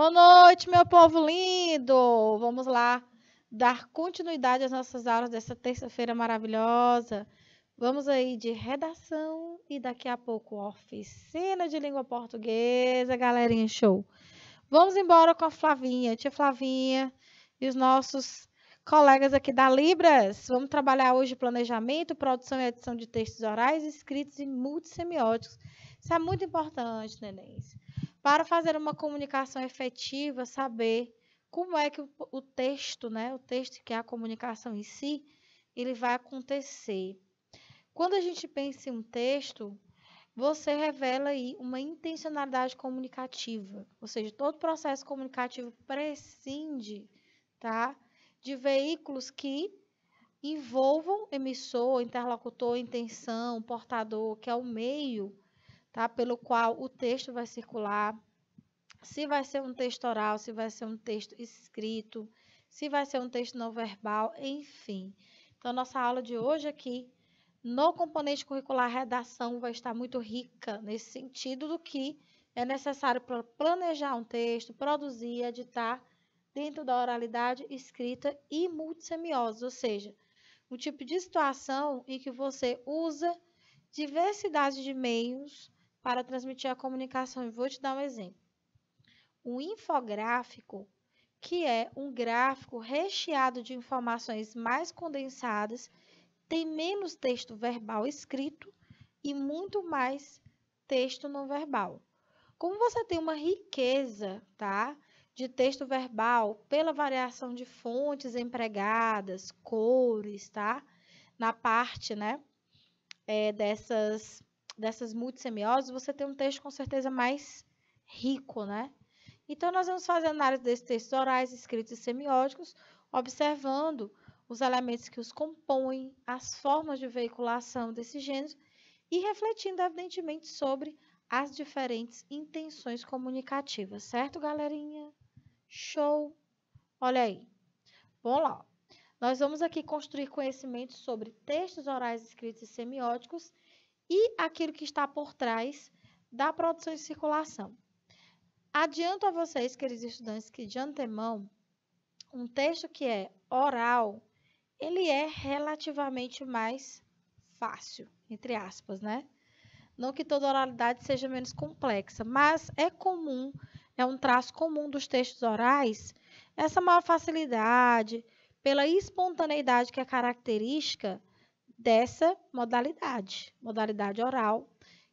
Boa noite, meu povo lindo! Vamos lá dar continuidade às nossas aulas dessa terça-feira maravilhosa. Vamos aí de redação e daqui a pouco oficina de língua portuguesa, galerinha, show. Vamos embora com a Flavinha, tia Flavinha e os nossos colegas aqui da Libras. Vamos trabalhar hoje planejamento, produção e edição de textos orais, escritos e multissemióticos. Isso é muito importante, nenéns. Para fazer uma comunicação efetiva, saber como é que o texto, né, o texto que é a comunicação em si, ele vai acontecer. Quando a gente pensa em um texto, você revela aí uma intencionalidade comunicativa, ou seja, todo processo comunicativo prescinde, tá, de veículos que envolvam emissor, interlocutor, intenção, portador, que é o meio, tá, pelo qual o texto vai circular. Se vai ser um texto oral, se vai ser um texto escrito, se vai ser um texto não verbal, enfim. Então, nossa aula de hoje aqui, no componente curricular redação, vai estar muito rica nesse sentido do que é necessário para planejar um texto, produzir, editar dentro da oralidade, escrita e multissemiose, ou seja, um tipo de situação em que você usa diversidade de meios para transmitir a comunicação. E vou te dar um exemplo. Um infográfico, que é um gráfico recheado de informações mais condensadas, tem menos texto verbal escrito e muito mais texto não verbal. Como você tem uma riqueza, tá, de texto verbal pela variação de fontes empregadas, cores, tá, na parte, né, dessas multissemioses, você tem um texto com certeza mais rico, né? Então, nós vamos fazer análise desses textos orais, escritos e semióticos, observando os elementos que os compõem, as formas de veiculação desses gêneros e refletindo, evidentemente, sobre as diferentes intenções comunicativas, certo, galerinha? Show! Olha aí. Vamos lá. Nós vamos aqui construir conhecimentos sobre textos orais, escritos e semióticos e aquilo que está por trás da produção e circulação. Adianto a vocês, queridos estudantes, que de antemão, um texto que é oral, ele é relativamente mais fácil, entre aspas, né? Não que toda oralidade seja menos complexa, mas é comum, é um traço comum dos textos orais, essa maior facilidade, pela espontaneidade que é característica dessa modalidade oral,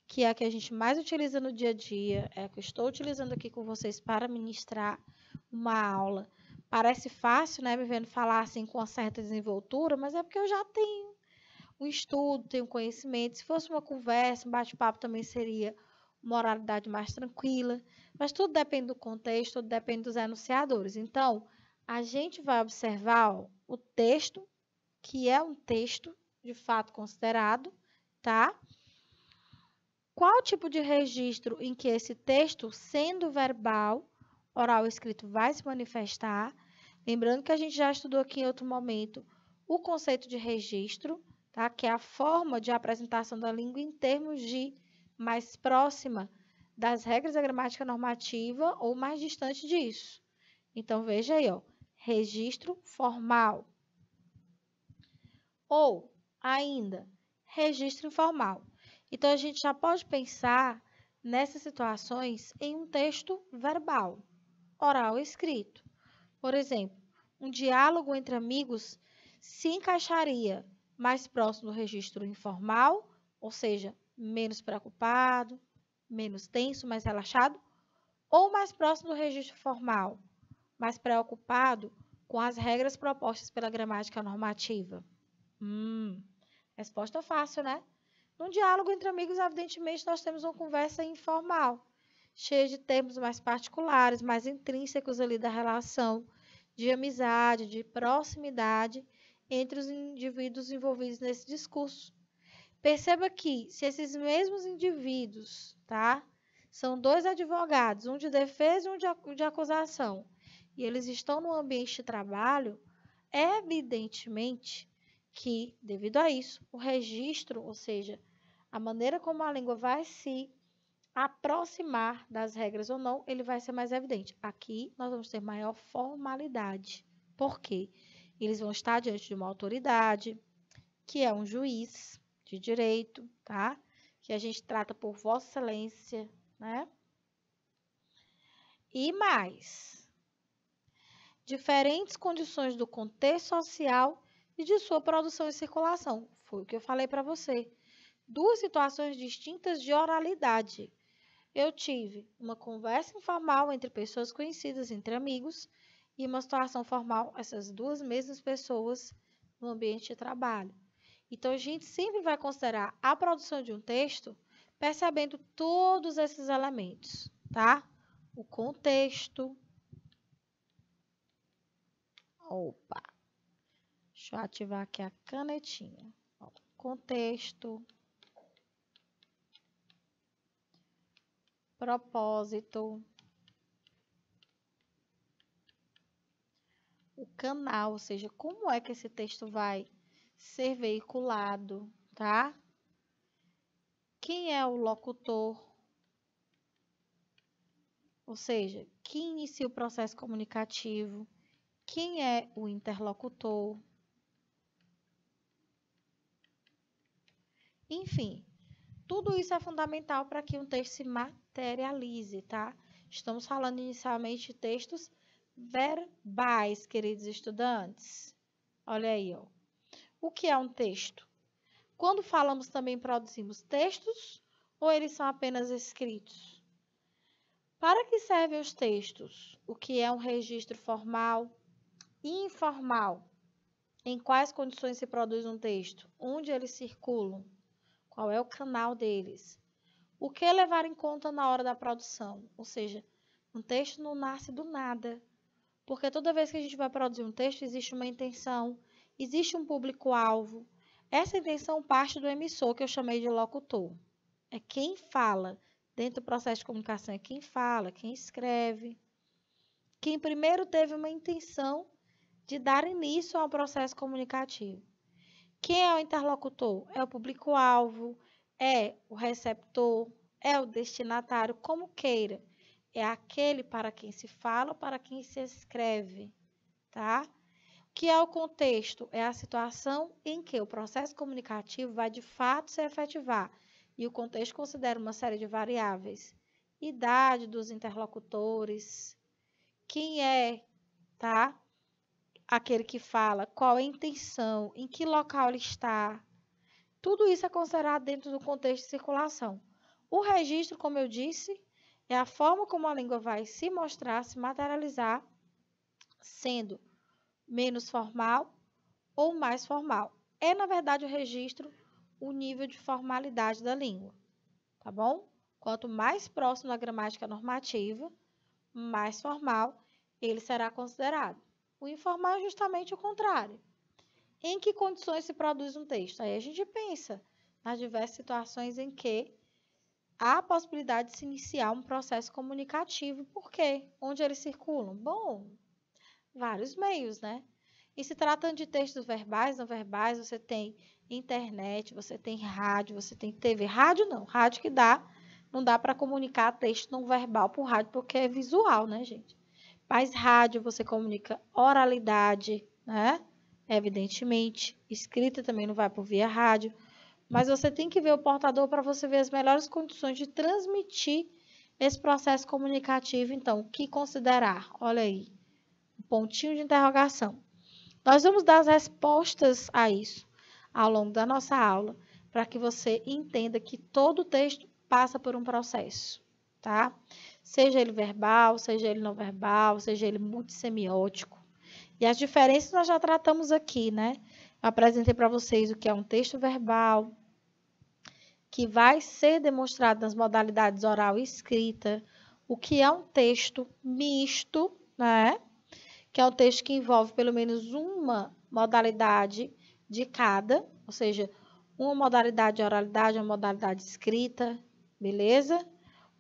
que é a que a gente mais utiliza no dia a dia, é a que eu estou utilizando aqui com vocês para ministrar uma aula. Parece fácil, né, me vendo falar assim com uma certa desenvoltura, mas é porque eu já tenho um estudo, tenho conhecimento. Se fosse uma conversa, um bate-papo também seria uma oralidade mais tranquila, mas tudo depende do contexto, tudo depende dos enunciadores. Então, a gente vai observar, ó, o texto, que é um texto de fato considerado, tá? Qual tipo de registro em que esse texto, sendo verbal, oral ou escrito, vai se manifestar? Lembrando que a gente já estudou aqui em outro momento o conceito de registro, tá? Que é a forma de apresentação da língua em termos de mais próxima das regras da gramática normativa ou mais distante disso. Então, veja aí, ó, registro formal. Ou, ainda, registro informal. Então, a gente já pode pensar nessas situações em um texto verbal, oral ou escrito. Por exemplo, um diálogo entre amigos se encaixaria mais próximo do registro informal, ou seja, menos preocupado, menos tenso, mais relaxado, ou mais próximo do registro formal, mais preocupado com as regras propostas pela gramática normativa. Resposta fácil, né? Num diálogo entre amigos, evidentemente, nós temos uma conversa informal, cheia de termos mais particulares, mais intrínsecos ali da relação de amizade, de proximidade entre os indivíduos envolvidos nesse discurso. Perceba que, se esses mesmos indivíduos, tá? São dois advogados, um de defesa e um de acusação, e eles estão no ambiente de trabalho, evidentemente que, devido a isso, o registro, ou seja, a maneira como a língua vai se aproximar das regras ou não, ele vai ser mais evidente. Aqui nós vamos ter maior formalidade. Por quê? Eles vão estar diante de uma autoridade, que é um juiz de direito, tá? Que a gente trata por Vossa Excelência, né? E mais, diferentes condições do contexto social e de sua produção e circulação. Foi o que eu falei para você. Duas situações distintas de oralidade. Eu tive uma conversa informal entre pessoas conhecidas, entre amigos, e uma situação formal, essas duas mesmas pessoas no ambiente de trabalho. Então, a gente sempre vai considerar a produção de um texto percebendo todos esses elementos, tá? O contexto. Opa! Deixa eu ativar aqui a canetinha. Contexto. Propósito. O canal, ou seja, como é que esse texto vai ser veiculado, tá? Quem é o locutor? Ou seja, quem inicia o processo comunicativo? Quem é o interlocutor? Enfim, tudo isso é fundamental para que um texto se materialize, tá? Estamos falando inicialmente de textos verbais, queridos estudantes. Olha aí, ó. O que é um texto? Quando falamos também produzimos textos ou eles são apenas escritos? Para que servem os textos? O que é um registro formal e informal? Em quais condições se produz um texto? Onde eles circulam? Qual é o canal deles? O que levar em conta na hora da produção? Ou seja, um texto não nasce do nada. Porque toda vez que a gente vai produzir um texto, existe uma intenção, existe um público-alvo. Essa intenção parte do emissor, que eu chamei de locutor. É quem fala. Dentro do processo de comunicação é quem fala, quem escreve. Quem primeiro teve uma intenção de dar início ao processo comunicativo. Quem é o interlocutor? É o público-alvo, é o receptor, é o destinatário, como queira. É aquele para quem se fala, para quem se escreve, tá? O que é o contexto? É a situação em que o processo comunicativo vai de fato se efetivar. E o contexto considera uma série de variáveis. Idade dos interlocutores, quem é, tá? Aquele que fala, qual é a intenção, em que local ele está. Tudo isso é considerado dentro do contexto de circulação. O registro, como eu disse, é a forma como a língua vai se mostrar, se materializar, sendo menos formal ou mais formal. É, na verdade, o registro o nível de formalidade da língua, tá bom? Quanto mais próximo da gramática normativa, mais formal ele será considerado. O informal é justamente o contrário. Em que condições se produz um texto? Aí a gente pensa nas diversas situações em que há a possibilidade de se iniciar um processo comunicativo. Por quê? Onde eles circulam? Bom, vários meios, né? E se tratando de textos verbais, não verbais, você tem internet, você tem rádio, você tem TV. Rádio não, rádio que dá, não dá para comunicar texto não verbal por rádio, porque é visual, né, gente? Mas rádio você comunica oralidade, né? Evidentemente, escrita também não vai por via rádio, mas você tem que ver o portador para você ver as melhores condições de transmitir esse processo comunicativo. Então, o que considerar? Olha aí, um pontinho de interrogação. Nós vamos dar as respostas a isso ao longo da nossa aula, para que você entenda que todo texto passa por um processo, tá? Seja ele verbal, seja ele não verbal, seja ele multissemiótico. E as diferenças nós já tratamos aqui, né? Eu apresentei para vocês o que é um texto verbal, que vai ser demonstrado nas modalidades oral e escrita, o que é um texto misto, né? Que é um texto que envolve pelo menos uma modalidade de cada, ou seja, uma modalidade de oralidade, uma modalidade escrita, beleza?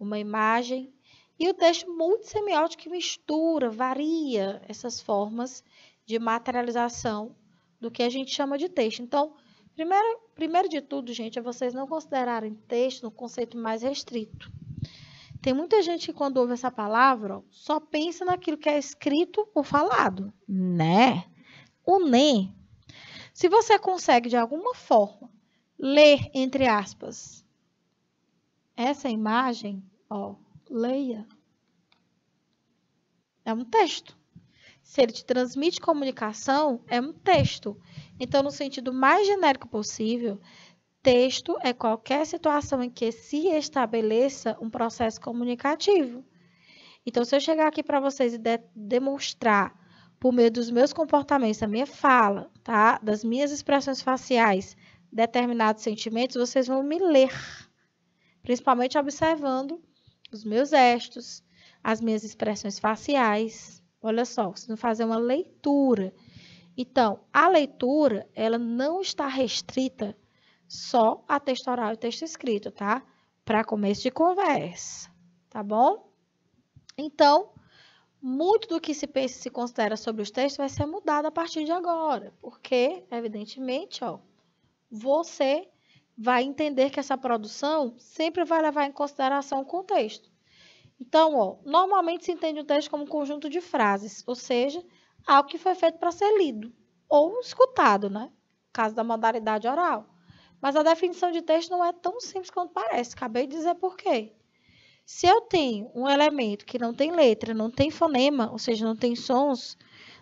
Uma imagem. E o texto multissemiótico que mistura, varia essas formas de materialização do que a gente chama de texto. Então, primeiro de tudo, gente, é vocês não considerarem texto no conceito mais restrito. Tem muita gente que quando ouve essa palavra, ó, só pensa naquilo que é escrito ou falado, né? O NE, se você consegue de alguma forma ler, entre aspas, essa imagem, ó, leia, é um texto. Se ele te transmite comunicação, é um texto. Então, no sentido mais genérico possível, texto é qualquer situação em que se estabeleça um processo comunicativo. Então, se eu chegar aqui para vocês e demonstrar, por meio dos meus comportamentos, da minha fala, tá? Das minhas expressões faciais, determinados sentimentos, vocês vão me ler. Principalmente observando os meus gestos, as minhas expressões faciais. Olha só, vocês vão fazer uma leitura. Então, a leitura, ela não está restrita só a texto oral e texto escrito, tá? Para começo de conversa, tá bom? Então, muito do que se pensa e se considera sobre os textos vai ser mudado a partir de agora, porque, evidentemente, ó, você vai entender que essa produção sempre vai levar em consideração o contexto. Então, ó, normalmente se entende o texto como um conjunto de frases, ou seja, algo que foi feito para ser lido ou escutado, né? No caso da modalidade oral. Mas a definição de texto não é tão simples quanto parece. Acabei de dizer por quê. Se eu tenho um elemento que não tem letra, não tem fonema, ou seja, não tem sons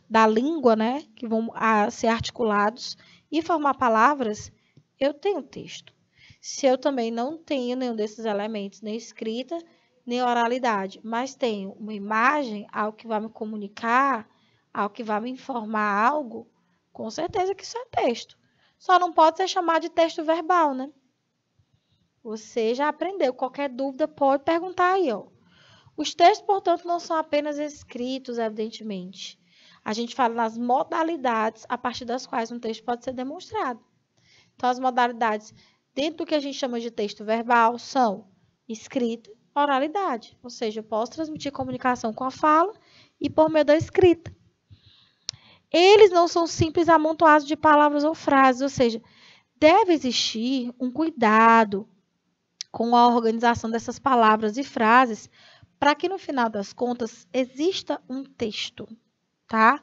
da língua, né, que vão ser articulados e formar palavras, eu tenho texto. Se eu também não tenho nenhum desses elementos, nem escrita, nem oralidade, mas tenho uma imagem, algo que vai me comunicar, algo que vai me informar algo, com certeza que isso é texto. Só não pode ser chamado de texto verbal, né? Você já aprendeu. Qualquer dúvida pode perguntar aí, ó. Os textos, portanto, não são apenas escritos, evidentemente. A gente fala nas modalidades a partir das quais um texto pode ser demonstrado. Então, as modalidades dentro do que a gente chama de texto verbal são escrita, oralidade. Ou seja, eu posso transmitir comunicação com a fala e por meio da escrita. Eles não são simples amontoados de palavras ou frases, ou seja, deve existir um cuidado com a organização dessas palavras e frases para que no final das contas exista um texto, tá?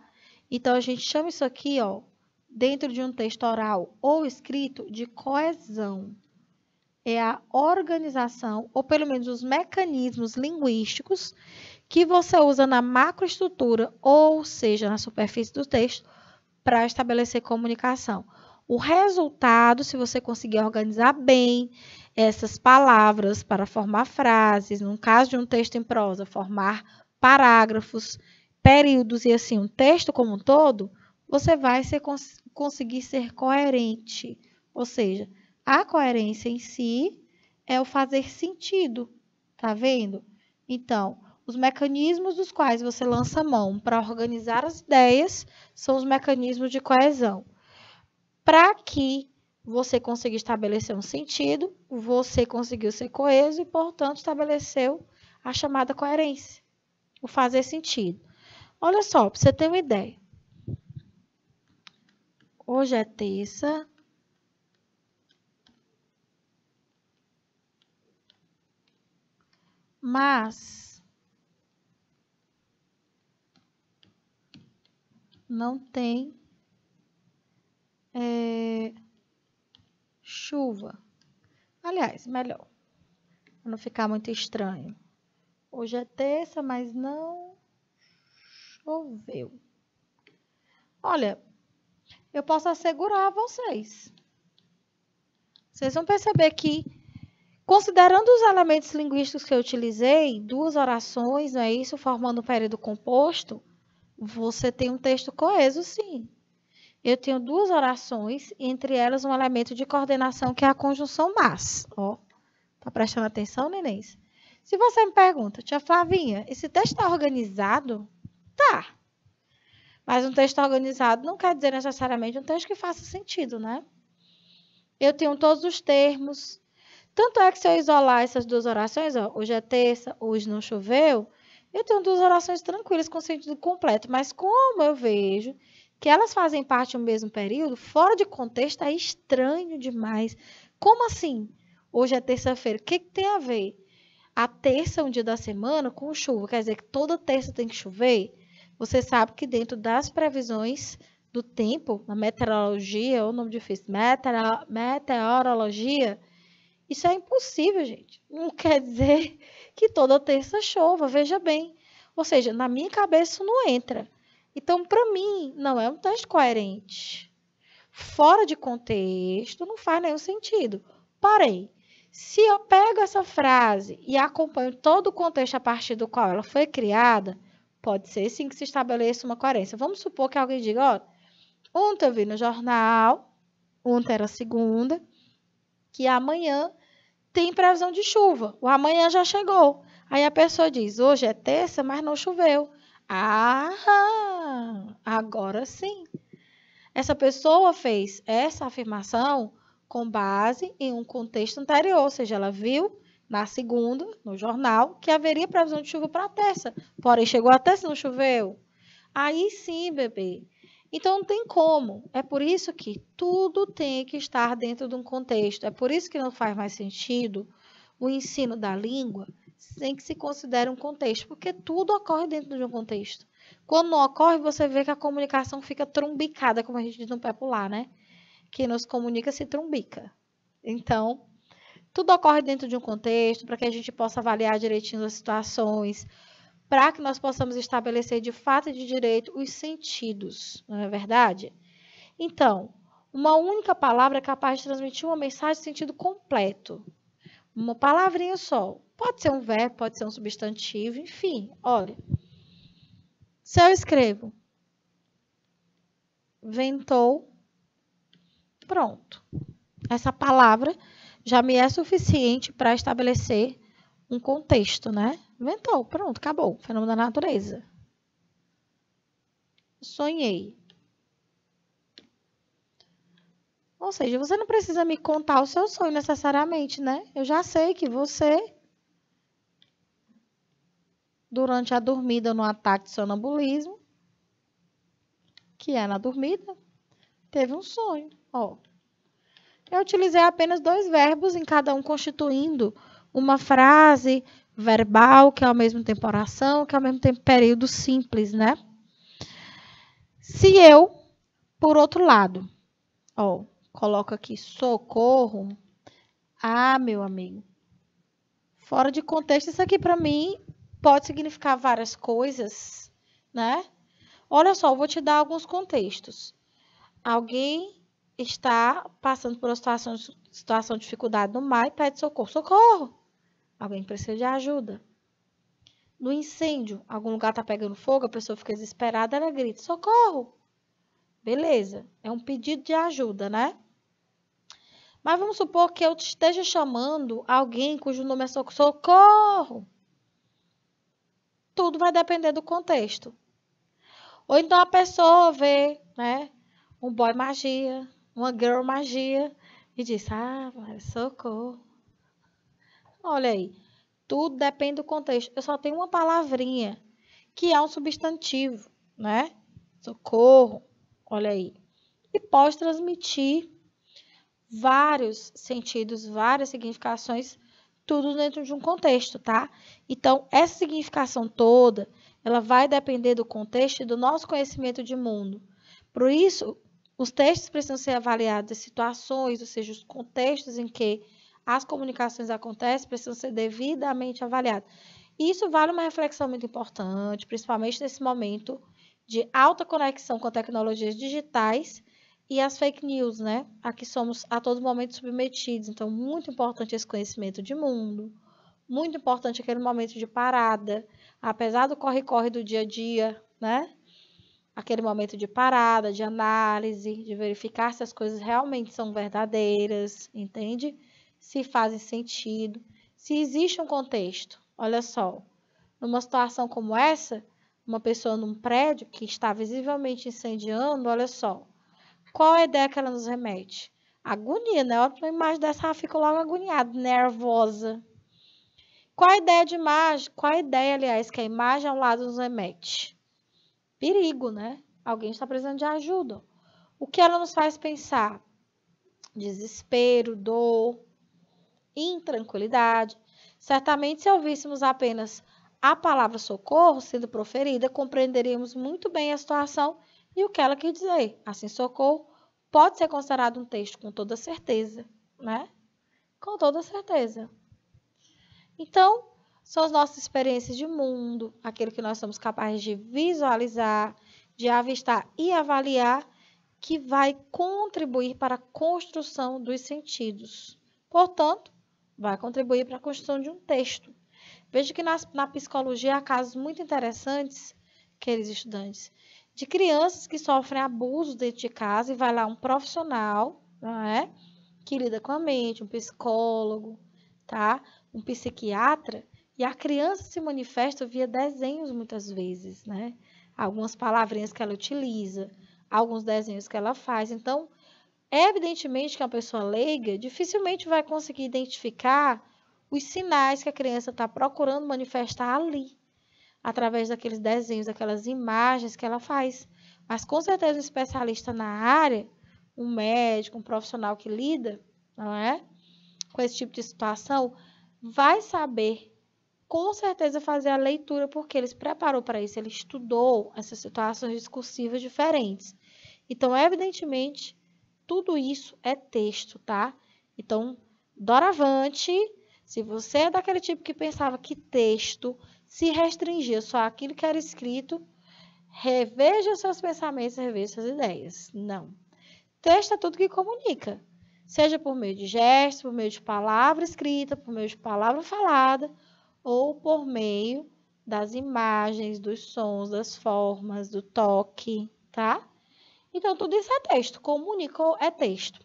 Então a gente chama isso aqui, ó, dentro de um texto oral ou escrito, de coesão. É a organização, ou pelo menos os mecanismos linguísticos que você usa na macroestrutura, ou seja, na superfície do texto, para estabelecer comunicação. O resultado, se você conseguir organizar bem essas palavras para formar frases, no caso de um texto em prosa, formar parágrafos, períodos e assim, um texto como um todo, você vai conseguir ser coerente. Ou seja, a coerência em si é o fazer sentido, tá vendo? Então, os mecanismos dos quais você lança mão para organizar as ideias são os mecanismos de coesão. Para que você consiga estabelecer um sentido, você conseguiu ser coeso e, portanto, estabeleceu a chamada coerência, o fazer sentido. Olha só, para você ter uma ideia. Hoje é terça. Mas não tem chuva. Aliás, melhor, para não ficar muito estranho. Hoje é terça, mas não choveu. Olha, eu posso assegurar a vocês. Vocês vão perceber que, considerando os elementos linguísticos que eu utilizei, duas orações, não é isso, formando um período composto, você tem um texto coeso, sim. Eu tenho duas orações, entre elas um elemento de coordenação que é a conjunção mas. Ó, tá prestando atenção, nenéns? Se você me pergunta, tia Flavinha, esse texto está organizado? Tá. Mas um texto organizado não quer dizer necessariamente um texto que faça sentido, né? Eu tenho todos os termos. Tanto é que se eu isolar essas duas orações, ó, hoje é terça, hoje não choveu, eu tenho duas orações tranquilas com sentido completo. Mas como eu vejo que elas fazem parte do mesmo período, fora de contexto é estranho demais. Como assim? Hoje é terça-feira. O que tem a ver? A terça é um dia da semana com chuva, quer dizer que toda terça tem que chover? Você sabe que dentro das previsões do tempo, na meteorologia, é um nome difícil, meteorologia, isso é impossível, gente. Não quer dizer que toda terça chova, veja bem. Ou seja, na minha cabeça isso não entra. Então, para mim, não é um texto coerente. Fora de contexto, não faz nenhum sentido. Porém, se eu pego essa frase e acompanho todo o contexto a partir do qual ela foi criada, pode ser sim que se estabeleça uma coerência. Vamos supor que alguém diga, ó, ontem eu vi no jornal, ontem era segunda, que amanhã tem previsão de chuva. O amanhã já chegou. Aí a pessoa diz, hoje é terça, mas não choveu. Ah, agora sim. Essa pessoa fez essa afirmação com base em um contexto anterior, ou seja, ela viu na segunda, no jornal, que haveria previsão de chuva para terça. Porém, chegou a terça e não choveu. Aí sim, bebê. Então não tem como. É por isso que tudo tem que estar dentro de um contexto. É por isso que não faz mais sentido o ensino da língua sem que se considere um contexto, porque tudo ocorre dentro de um contexto. Quando não ocorre, você vê que a comunicação fica trumbicada, como a gente diz no popular, né? Quem nos comunica se trumbica. Então, tudo ocorre dentro de um contexto para que a gente possa avaliar direitinho as situações, para que nós possamos estabelecer de fato e de direito os sentidos, não é verdade? Então, uma única palavra é capaz de transmitir uma mensagem de sentido completo. Uma palavrinha só. Pode ser um verbo, pode ser um substantivo, enfim. Olha, se eu escrevo ventou, pronto. Essa palavra já me é suficiente para estabelecer um contexto, né? Ventou, pronto, acabou. Fenômeno da natureza. Sonhei. Ou seja, você não precisa me contar o seu sonho necessariamente, né? Eu já sei que você, durante a dormida no ataque de sonambulismo, que é na dormida, teve um sonho. Ó, eu utilizei apenas 2 verbos em cada um, constituindo uma frase verbal, que é ao mesmo tempo oração, que é ao mesmo tempo período simples, né? Se eu, por outro lado, ó, coloco aqui socorro, ah, meu amigo, fora de contexto, isso aqui para mim pode significar várias coisas, né? Olha só, eu vou te dar alguns contextos. Alguém está passando por uma situação de dificuldade no mar e pede socorro. Socorro! Alguém precisa de ajuda. No incêndio, algum lugar está pegando fogo, a pessoa fica desesperada, ela grita, socorro! Beleza, é um pedido de ajuda, né? Mas vamos supor que eu esteja chamando alguém cujo nome é socorro. Tudo vai depender do contexto. Ou então a pessoa vê, né, um boy magia, uma girl magia, e diz, ah, socorro. Olha aí, tudo depende do contexto. Eu só tenho uma palavrinha, que é um substantivo, né? Socorro, olha aí. E pode transmitir vários sentidos, várias significações, tudo dentro de um contexto, tá? Então, essa significação toda, ela vai depender do contexto e do nosso conhecimento de mundo. Por isso, os textos precisam ser avaliados em situações, ou seja, os contextos em que as comunicações acontecem precisam ser devidamente avaliados. Isso vale uma reflexão muito importante, principalmente nesse momento de alta conexão com tecnologias digitais e as fake news, né? A que somos a todo momento submetidos. Então, muito importante esse conhecimento de mundo, muito importante aquele momento de parada, apesar do corre-corre do dia a dia, né? Aquele momento de parada, de análise, de verificar se as coisas realmente são verdadeiras, entende? Se fazem sentido, se existe um contexto. Olha só, numa situação como essa, uma pessoa num prédio que está visivelmente incendiando, olha só, qual a ideia que ela nos remete? Agonia, né? Uma imagem dessa, ela fica logo agoniada, nervosa. Qual a ideia de imagem? Qual a ideia, aliás, que a imagem ao lado nos remete? Perigo, né? Alguém está precisando de ajuda. O que ela nos faz pensar? Desespero, dor, intranquilidade. Certamente, se ouvíssemos apenas a palavra socorro sendo proferida, compreenderíamos muito bem a situação e o que ela quer dizer. Assim, socorro pode ser considerado um texto com toda certeza, né? Com toda certeza. Então, são as nossas experiências de mundo, aquilo que nós somos capazes de visualizar, de avistar e avaliar, que vai contribuir para a construção dos sentidos. Portanto, vai contribuir para a construção de um texto. Veja que na psicologia há casos muito interessantes, queridos estudantes, de crianças que sofrem abuso dentro de casa e vai lá um profissional, não é? Que lida com a mente, um psicólogo, tá? Um psiquiatra, e a criança se manifesta via desenhos muitas vezes, né? Algumas palavrinhas que ela utiliza, alguns desenhos que ela faz. Então, é evidentemente que a pessoa leiga dificilmente vai conseguir identificar os sinais que a criança está procurando manifestar ali, através daqueles desenhos, daquelas imagens que ela faz. Mas com certeza um especialista na área, um médico, um profissional que lida, não é? Com esse tipo de situação, vai saber com certeza fazer a leitura, porque ele se preparou para isso, ele estudou essas situações discursivas diferentes. Então, evidentemente, tudo isso é texto, tá? Então, doravante, se você é daquele tipo que pensava que texto se restringia só àquilo que era escrito, reveja seus pensamentos, reveja suas ideias. Não. Texto é tudo que comunica. Seja por meio de gestos, por meio de palavra escrita, por meio de palavra falada, ou por meio das imagens, dos sons, das formas, do toque, tá? Então, tudo isso é texto. Comunicou é texto.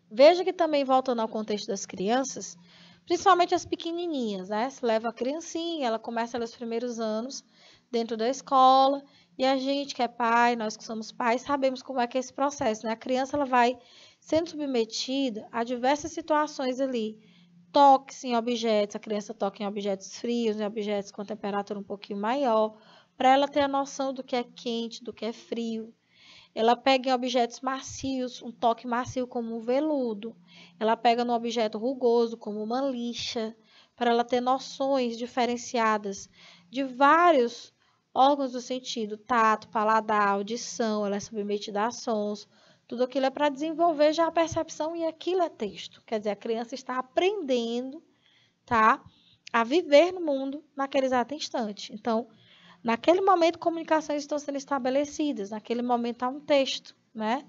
Veja que também, voltando ao contexto das crianças, principalmente as pequenininhas, né? Se leva a criancinha, ela começa nos primeiros anos dentro da escola, e a gente que é pai, nós que somos pais, sabemos como é que é esse processo, né? A criança ela vai sendo submetida a diversas situações ali. Toques em objetos, a criança toca em objetos frios, em objetos com temperatura um pouquinho maior, para ela ter a noção do que é quente, do que é frio. Ela pega em objetos macios, um toque macio como um veludo. Ela pega no objeto rugoso, como uma lixa, para ela ter noções diferenciadas de vários órgãos do sentido, tato, paladar, audição, ela é submetida a sons. Tudo aquilo é para desenvolver já a percepção e aquilo é texto. Quer dizer, a criança está aprendendo, tá, a viver no mundo naquele exato instante. Então, naquele momento, comunicações estão sendo estabelecidas. Naquele momento, há um texto, né?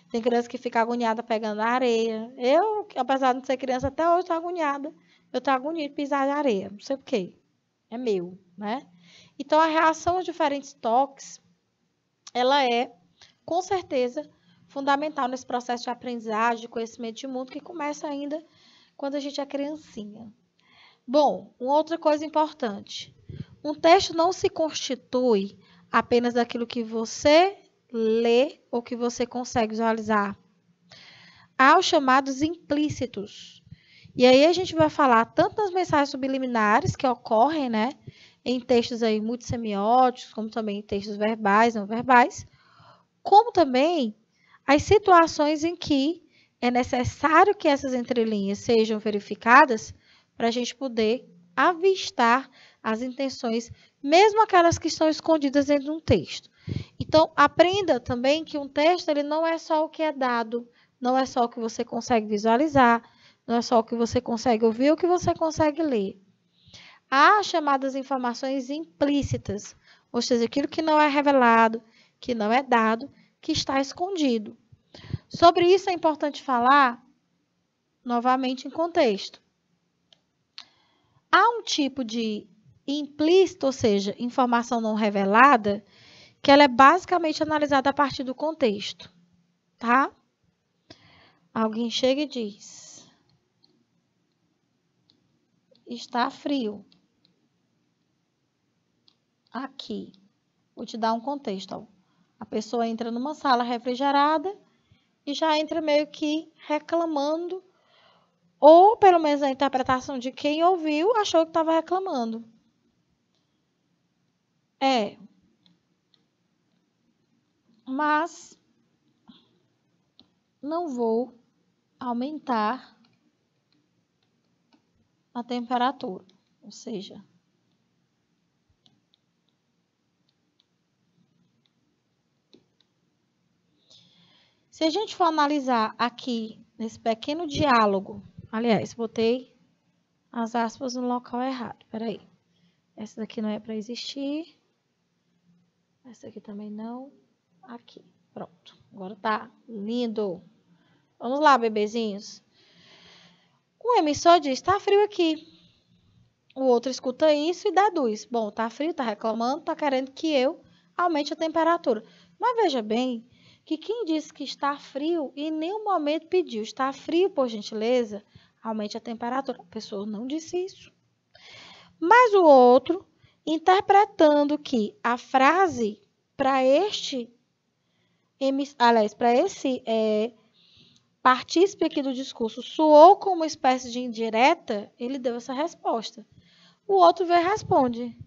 Tem criança que fica agoniada pegando a areia. Eu, apesar de não ser criança, até hoje estou agoniada. Eu estou agoniada de pisar na areia. Não sei por quê. É meu, né? Então, a reação aos diferentes toques, ela é, com certeza, fundamental nesse processo de aprendizagem, de conhecimento de mundo, que começa ainda quando a gente é criancinha. Bom, uma outra coisa importante. Um texto não se constitui apenas daquilo que você lê ou que você consegue visualizar. Há os chamados implícitos. E aí a gente vai falar tanto das mensagens subliminares que ocorrem, né, em textos aí multissemióticos, como também em textos verbais, não verbais, como também as situações em que é necessário que essas entrelinhas sejam verificadas para a gente poder avistar as intenções, mesmo aquelas que estão escondidas dentro de um texto. Então, aprenda também que um texto ele não é só o que é dado, não é só o que você consegue visualizar, não é só o que você consegue ouvir, o que você consegue ler. Há chamadas informações implícitas, ou seja, aquilo que não é revelado, que não é dado, que está escondido. Sobre isso é importante falar novamente em contexto. Há um tipo de implícito, ou seja, informação não revelada, que ela é basicamente analisada a partir do contexto, tá? Alguém chega e diz: está frio. Aqui. Vou te dar um contexto. Ó. A pessoa entra numa sala refrigerada e já entra meio que reclamando, ou pelo menos a interpretação de quem ouviu achou que estava reclamando. É. Mas não vou aumentar a temperatura. Ou seja, se a gente for analisar aqui nesse pequeno diálogo, aliás, botei as aspas no local errado. Espera aí. Essa daqui não é para existir. Essa aqui também não. Aqui. Pronto. Agora tá lindo. Vamos lá, bebezinhos. O emissor diz, tá frio aqui. O outro escuta isso e deduz. Bom, tá frio, tá reclamando, tá querendo que eu aumente a temperatura. Mas veja bem que quem disse que está frio em nenhum momento pediu, está frio, por gentileza, aumente a temperatura. A pessoa não disse isso. Mas o outro, interpretando que a frase para esse partícipe aqui do discurso soou como uma espécie de indireta, ele deu essa resposta. O outro vem e responde: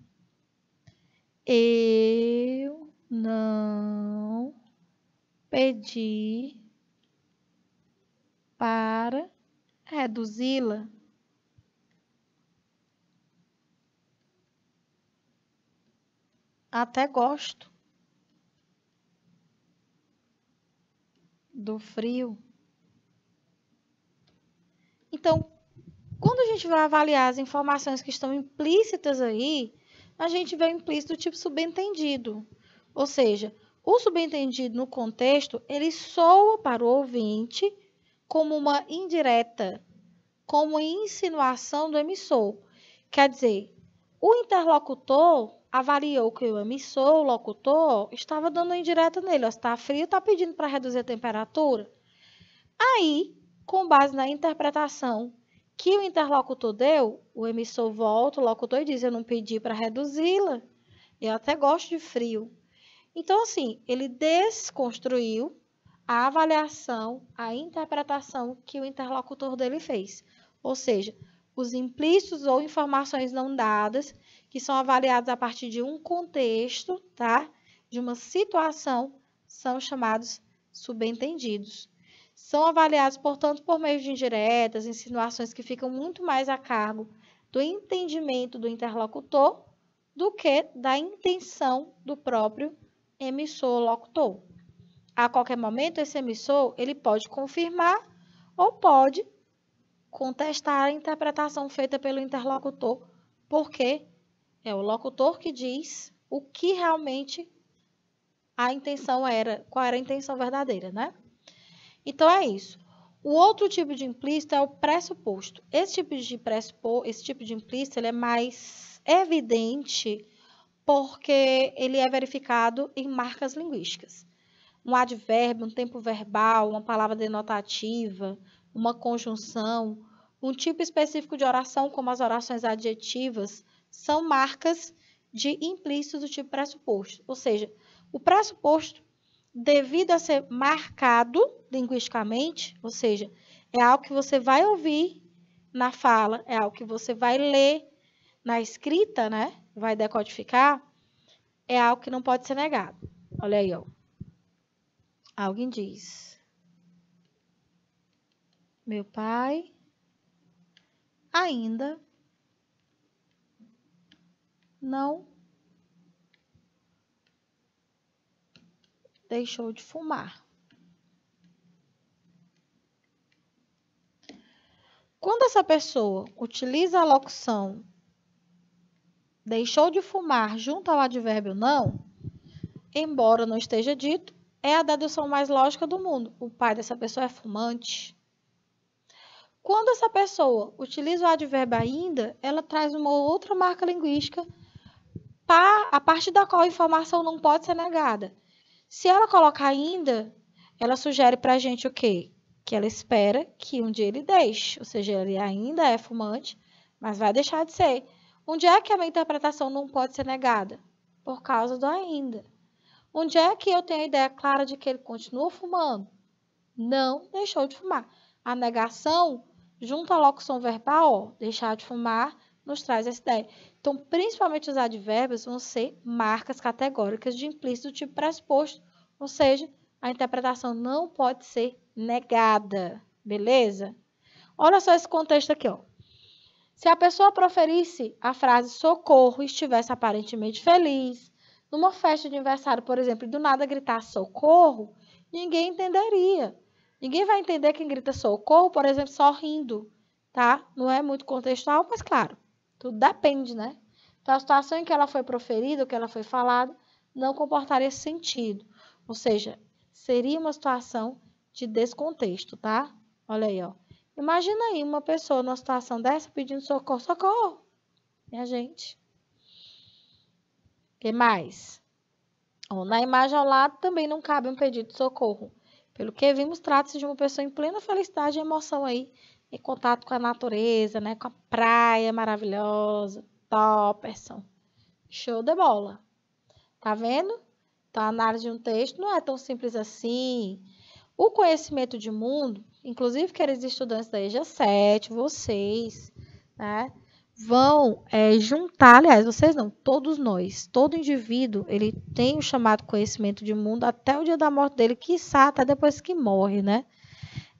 eu não pedi para reduzi-la. Até gosto do frio. Então, quando a gente vai avaliar as informações que estão implícitas aí, a gente vê o implícito do tipo subentendido. Ou seja, o subentendido no contexto, ele soa para o ouvinte como uma indireta, como uma insinuação do emissor. Quer dizer, o interlocutor avaliou que o emissor, o locutor, estava dando uma indireta nele. Está frio, está pedindo para reduzir a temperatura. Aí, com base na interpretação que o interlocutor deu, o emissor volta, o locutor diz, eu não pedi para reduzi-la, eu até gosto de frio. Então, assim, ele desconstruiu a avaliação, a interpretação que o interlocutor dele fez. Ou seja, os implícitos ou informações não dadas, que são avaliados a partir de um contexto, tá? De uma situação, são chamados subentendidos. São avaliados, portanto, por meio de indiretas, insinuações que ficam muito mais a cargo do entendimento do interlocutor do que da intenção do próprio emissor locutor. A qualquer momento, esse emissor ele pode confirmar ou pode contestar a interpretação feita pelo interlocutor, porque é o locutor que diz o que realmente a intenção era, qual era a intenção verdadeira, né? Então, é isso. O outro tipo de implícito é o pressuposto. Esse tipo de implícito ele é mais evidente porque ele é verificado em marcas linguísticas. Um advérbio, um tempo verbal, uma palavra denotativa, uma conjunção, um tipo específico de oração, como as orações adjetivas, são marcas de implícitos do tipo pressuposto. Ou seja, o pressuposto, devido a ser marcado linguisticamente, ou seja, é algo que você vai ouvir na fala, é algo que você vai ler na escrita, né? Vai decodificar, é algo que não pode ser negado. Olha aí, ó. Alguém diz: meu pai ainda não deixou de fumar. Quando essa pessoa utiliza a locução deixou de fumar junto ao advérbio não, embora não esteja dito, é a dedução mais lógica do mundo. O pai dessa pessoa é fumante. Quando essa pessoa utiliza o advérbio ainda, ela traz uma outra marca linguística a partir da qual a informação não pode ser negada. Se ela colocar ainda, ela sugere para a gente o quê? Que ela espera que um dia ele deixe, ou seja, ele ainda é fumante, mas vai deixar de ser. Onde é que a minha interpretação não pode ser negada? Por causa do ainda. Onde é que eu tenho a ideia clara de que ele continua fumando? Não deixou de fumar. A negação, junto à locução verbal, ó, deixar de fumar, nos traz essa ideia. Então, principalmente os advérbios vão ser marcas categóricas de implícito do tipo pressuposto, ou seja, a interpretação não pode ser negada, beleza? Olha só esse contexto aqui, ó. Se a pessoa proferisse a frase socorro e estivesse aparentemente feliz, numa festa de aniversário, por exemplo, e do nada gritar socorro, ninguém entenderia. Ninguém vai entender quem grita socorro, por exemplo, só rindo, tá? Não é muito contextual, mas claro, tudo depende, né? Então, a situação em que ela foi proferida, o que ela foi falada, não comportaria esse sentido. Ou seja, seria uma situação de descontexto, tá? Olha aí, ó. Imagina aí uma pessoa numa situação dessa pedindo socorro, socorro, minha gente. O que mais? Ó, na imagem ao lado também não cabe um pedido de socorro. Pelo que vimos, trata-se de uma pessoa em plena felicidade e emoção aí, em contato com a natureza, né? Com a praia maravilhosa, Topperson. Show de bola. Tá vendo? Então, a análise de um texto não é tão simples assim. O conhecimento de mundo, inclusive queridos estudantes da EJA 7, vocês, né, vão juntar, aliás, vocês não, todos nós, todo indivíduo, ele tem o chamado conhecimento de mundo até o dia da morte dele, quiçá até depois que morre, né?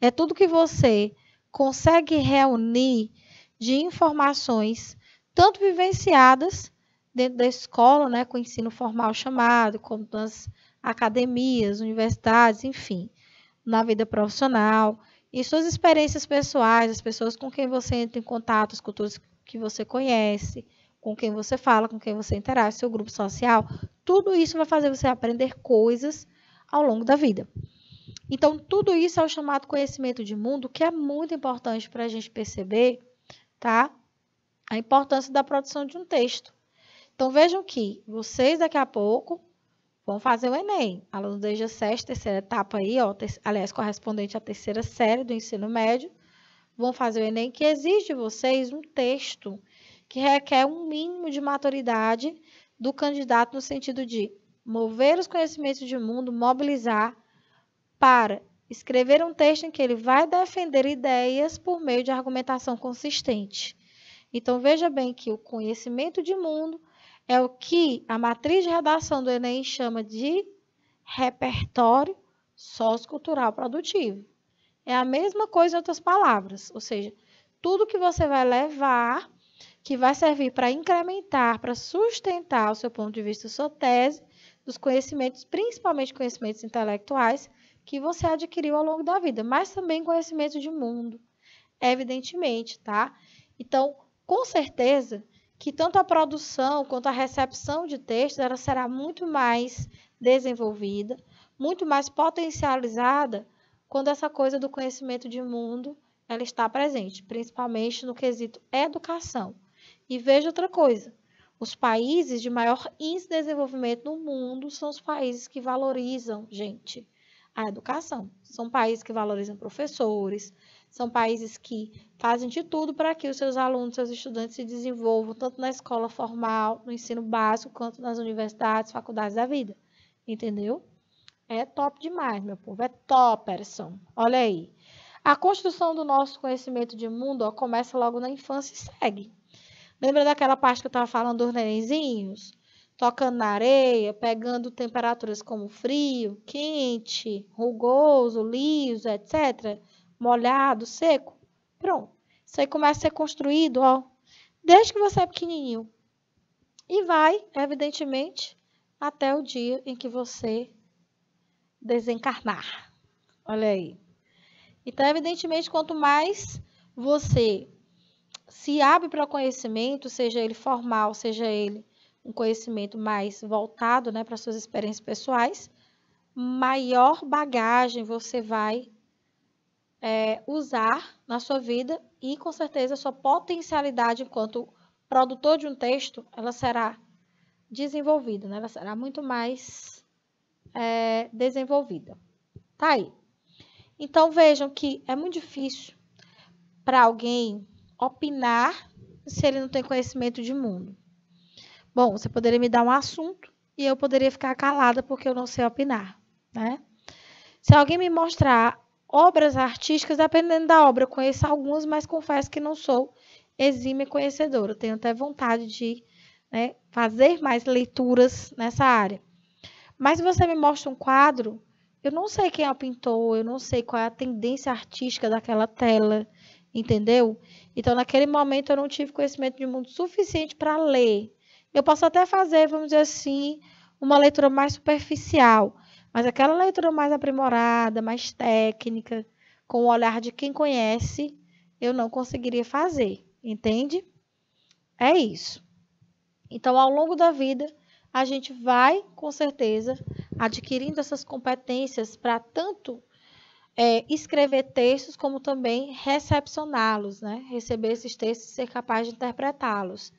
É tudo que você consegue reunir de informações, tanto vivenciadas dentro da escola, né, com o ensino formal chamado, como nas academias, universidades, enfim, na vida profissional, e suas experiências pessoais, as pessoas com quem você entra em contato, as culturas que você conhece, com quem você fala, com quem você interage, seu grupo social, tudo isso vai fazer você aprender coisas ao longo da vida. Então, tudo isso é o chamado conhecimento de mundo, que é muito importante para a gente perceber, tá? A importância da produção de um texto. Então, vejam que vocês daqui a pouco vão fazer o Enem. Alunos da EJA 7, terceira etapa aí, ó, aliás, correspondente à terceira série do ensino médio, vão fazer o Enem, que exige de vocês um texto que requer um mínimo de maturidade do candidato no sentido de mover os conhecimentos de mundo, mobilizar para escrever um texto em que ele vai defender ideias por meio de argumentação consistente. Então, veja bem que o conhecimento de mundo é o que a matriz de redação do Enem chama de repertório sociocultural produtivo. É a mesma coisa em outras palavras, ou seja, tudo que você vai levar, que vai servir para incrementar, para sustentar o seu ponto de vista, a sua tese, dos conhecimentos, principalmente conhecimentos intelectuais, que você adquiriu ao longo da vida, mas também conhecimento de mundo, evidentemente, tá? Então, com certeza que tanto a produção quanto a recepção de textos ela será muito mais desenvolvida, muito mais potencializada quando essa coisa do conhecimento de mundo ela está presente, principalmente no quesito educação. E veja outra coisa, os países de maior índice de desenvolvimento no mundo são os países que valorizam, gente, a educação. São países que valorizam professores, são países que fazem de tudo para que os seus alunos, seus estudantes se desenvolvam, tanto na escola formal, no ensino básico, quanto nas universidades, faculdades da vida. Entendeu? É top demais, meu povo. É topperson. Olha aí. A construção do nosso conhecimento de mundo ó, começa logo na infância e segue. Lembra daquela parte que eu estava falando dos nenenzinhos? Tocando na areia, pegando temperaturas como frio, quente, rugoso, liso, etc. Molhado, seco. Pronto. Isso aí começa a ser construído, ó, desde que você é pequenininho. E vai, evidentemente, até o dia em que você desencarnar. Olha aí. Então, evidentemente, quanto mais você se abre para o conhecimento, seja ele formal, seja ele um conhecimento mais voltado, né, para suas experiências pessoais, maior bagagem você vai usar na sua vida e, com certeza, a sua potencialidade enquanto produtor de um texto, ela será desenvolvida, né? Ela será muito mais desenvolvida. Tá aí. Então, vejam que é muito difícil para alguém opinar se ele não tem conhecimento de mundo. Bom, você poderia me dar um assunto e eu poderia ficar calada porque eu não sei opinar, né? Se alguém me mostrar obras artísticas, dependendo da obra, eu conheço algumas, mas confesso que não sou exímia conhecedora. Eu tenho até vontade de fazer mais leituras nessa área. Mas se você me mostra um quadro, eu não sei quem é o pintor, eu não sei qual é a tendência artística daquela tela, entendeu? Então, naquele momento, eu não tive conhecimento de mundo suficiente para ler. Eu posso até fazer, vamos dizer assim, uma leitura mais superficial, mas aquela leitura mais aprimorada, mais técnica, com o olhar de quem conhece, eu não conseguiria fazer, entende? É isso. Então, ao longo da vida, a gente vai, com certeza, adquirindo essas competências para tanto escrever textos, como também recepcioná-los, né? Receber esses textos e ser capaz de interpretá-los.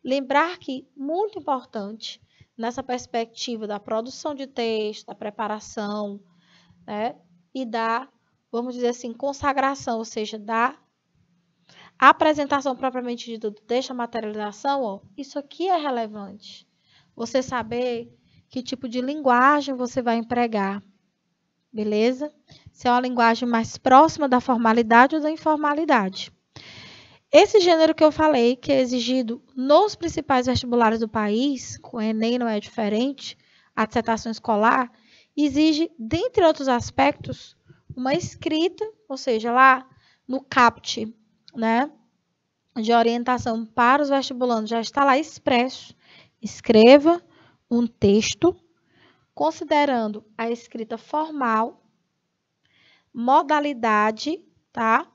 Lembrar que, muito importante, nessa perspectiva da produção de texto, da preparação, né? E da, vamos dizer assim, consagração, ou seja, da apresentação propriamente dita do texto, a materialização, ó, isso aqui é relevante. Você saber que tipo de linguagem você vai empregar, beleza? Se é uma linguagem mais próxima da formalidade ou da informalidade. Esse gênero que eu falei, que é exigido nos principais vestibulares do país, com o Enem não é diferente, a dissertação escolar, exige, dentre outros aspectos, uma escrita, ou seja, lá no CAPT, né, de orientação para os vestibulandos, já está lá expresso. Escreva um texto considerando a escrita formal, modalidade, tá?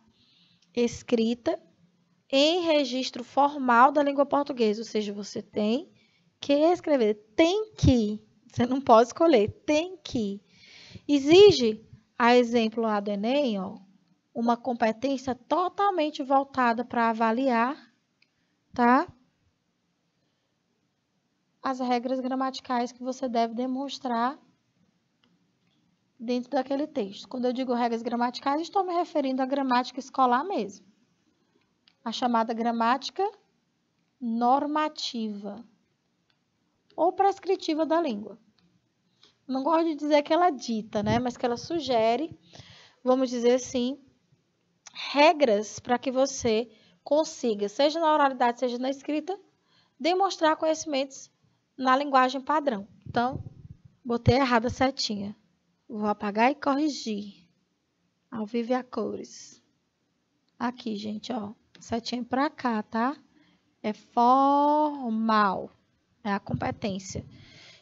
Escrita em registro formal da língua portuguesa, ou seja, você tem que escrever, tem que, você não pode escolher, tem que. Exige, a exemplo lá do Enem, ó, uma competência totalmente voltada para avaliar, tá? As regras gramaticais que você deve demonstrar dentro daquele texto. Quando eu digo regras gramaticais, estou me referindo à gramática escolar mesmo. A chamada gramática normativa ou prescritiva da língua. Não gosto de dizer que ela dita, né? Mas que ela sugere, vamos dizer assim, regras para que você consiga, seja na oralidade, seja na escrita, demonstrar conhecimentos na linguagem padrão. Então, botei errado a setinha. Vou apagar e corrigir. Ao vivo e a cores. Aqui, gente, ó. Setinha para cá, tá? É formal. É a competência.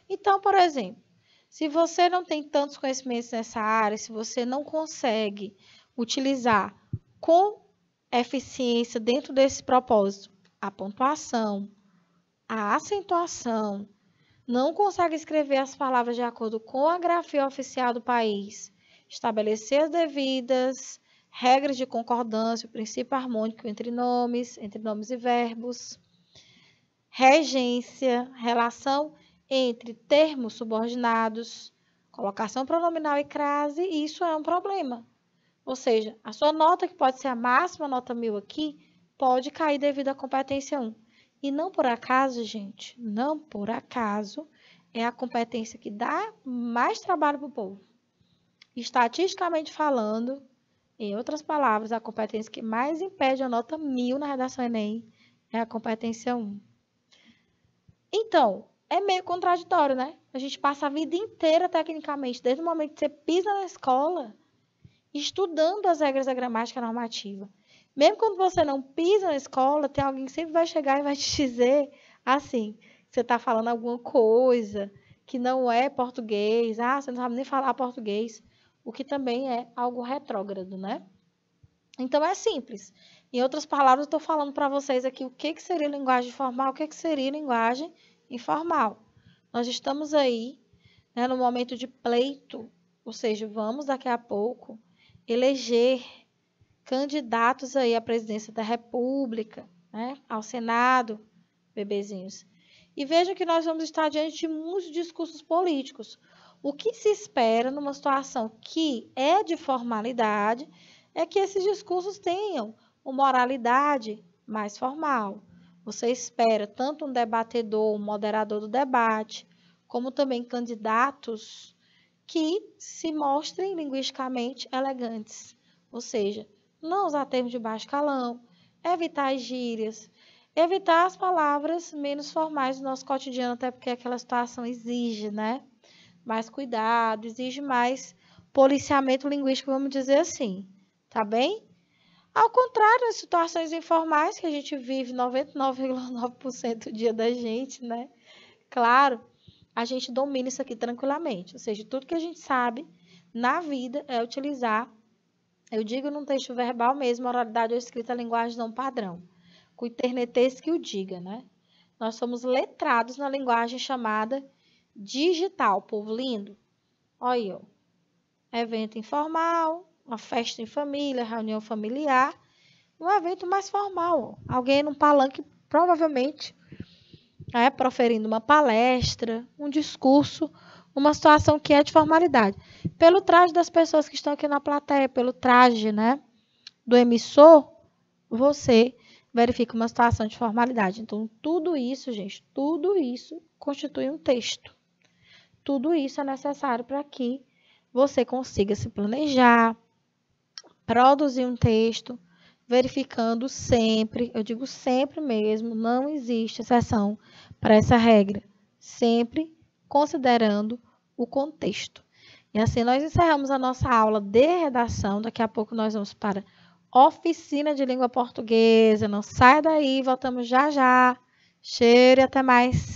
Então, por exemplo, se você não tem tantos conhecimentos nessa área, se você não consegue utilizar com eficiência dentro desse propósito a pontuação, a acentuação, não consegue escrever as palavras de acordo com a grafia oficial do país, estabelecer as devidas regras de concordância, o princípio harmônico entre nomes e verbos, regência, relação entre termos subordinados, colocação pronominal e crase, isso é um problema. Ou seja, a sua nota, que pode ser a máxima nota 1000 aqui, pode cair devido à competência 1. E não por acaso, gente, não por acaso, é a competência que dá mais trabalho para o povo. Estatisticamente falando, em outras palavras, a competência que mais impede a nota 1000 na redação Enem é a competência 1. Então, é meio contraditório, né? A gente passa a vida inteira, tecnicamente, desde o momento que você pisa na escola, estudando as regras da gramática normativa. Mesmo quando você não pisa na escola, tem alguém que sempre vai chegar e vai te dizer assim, você está falando alguma coisa que não é português, você não sabe nem falar português, o que também é algo retrógrado, né? Então, é simples. Em outras palavras, eu estou falando para vocês aqui o que seria linguagem formal, o que seria linguagem informal. Nós estamos aí, né, no momento de pleito, ou seja, vamos daqui a pouco eleger candidatos aí à presidência da República, né, ao Senado, bebezinhos. E vejam que nós vamos estar diante de muitos discursos políticos. O que se espera numa situação que é de formalidade é que esses discursos tenham uma oralidade mais formal. Você espera tanto um debatedor, um moderador do debate, como também candidatos que se mostrem linguisticamente elegantes. Ou seja, não usar termos de baixo calão, evitar as gírias, evitar as palavras menos formais do nosso cotidiano, até porque aquela situação exige, né? Mais cuidado, exige mais policiamento linguístico, vamos dizer assim. Tá bem? Ao contrário, as situações informais que a gente vive 99,9% do dia da gente, né? Claro, a gente domina isso aqui tranquilamente. Ou seja, tudo que a gente sabe na vida é utilizar, eu digo num texto verbal mesmo, oralidade ou escrita, linguagem não padrão. Com o internetês que o diga, né? Nós somos letrados na linguagem chamada digital, povo lindo. Olha aí, ó. Evento informal, uma festa em família, reunião familiar, um evento mais formal, ó. Alguém num palanque, provavelmente, proferindo uma palestra, um discurso, uma situação que é de formalidade. Pelo traje das pessoas que estão aqui na plateia, pelo traje, né, do emissor, você verifica uma situação de formalidade. Então, tudo isso, gente, tudo isso constitui um texto. Tudo isso é necessário para que você consiga se planejar, produzir um texto, verificando sempre, eu digo sempre mesmo, não existe exceção para essa regra, sempre considerando o contexto. E assim nós encerramos a nossa aula de redação, daqui a pouco nós vamos para oficina de língua portuguesa, não saia daí, voltamos já já. Cheiro e até mais.